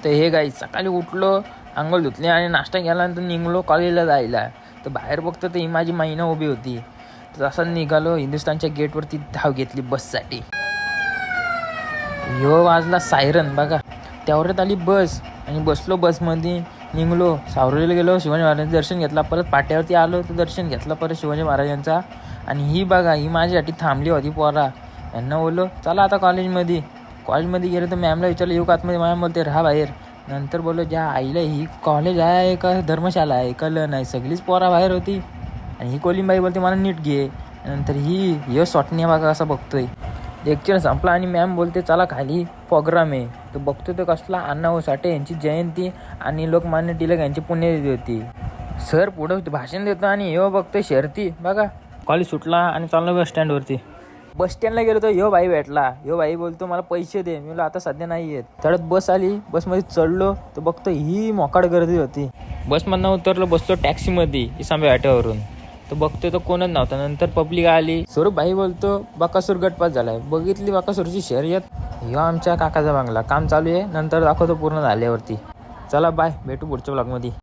तर हे गाई सकाळी उठलो, अंघोळ धुतली आणि नाश्ता केल्यानंतर निघलो कॉलेजला जायला. तर बाहेर बघतो तर ही माझी महिना उभी होती. तर असं निघालो, हिंदुस्थानच्या गेटवरती धाव घेतली बससाठी. ह्यो वाजला सायरन बघा. त्यावरच आली बस आणि बसलो बसमध्ये, निघलो. सावरलीला गेलो, शिवाजी महाराजांचं दर्शन घेतला. परत पाट्यावरती आलो तर दर्शन घेतलं परत शिवाजी महाराजांचा. आणि ही बघा, ही माझ्यासाठी थांबली होती पोरा. यांना बोललो चला आता कॉलेजमध्ये गेलो तर मॅमला विचारलं येऊ का आतमध्ये. मॅम बोलते राहा बाहेर. नंतर बोललो ज्या आईला ही कॉलेज आहे का धर्मशाला आहे कळलं नाही. सगळीच पोरा बाहेर होती आणि ही कोलिंबाई बोलते मला नीट घे. नंतर ही सॉटण्या बघा असं बघतोय. लेक्चर संपला आणि मॅम बोलते चला खाली प्रोग्राम आहे. तो बघतो तो कसला अण्णाभाऊ साठे यांची जयंती आणि लोकमान्य टिळक यांची पुण्यतिथी होती. सर पुढं भाषण देतो आणि ह्यो बघतोय शर्ती बघा. कॉलेज सुटला आणि चाललो बस स्टँडवरती. बस स्टँडला गेलो तर ह्यो भाई भेटला. ह्यो भाई बोलतो मला पैसे दे. मी बोललो आता सध्या नाही येत. तेवढ्यात बस आली. बसमध्ये चढलो तर बघतो ही मोकाट गर्दी होती. बसमधनं उतरलो, बसलो टॅक्सीमध्ये इसांबे वाट्यावरून. तर बघतोय तो कोणच नव्हता. नंतर पब्लिक आली. स्वरूप भाई बोलतो बकासूर गटपास झालाय. बघितली बकासूरची शर्यत. ह्यो आमच्या काकाचा बंगला काम चालू आहे. नंतर दाखवतो पूर्ण झाल्यावरती. चला बाय, भेटू पुढच्या ब्लॉगमध्ये.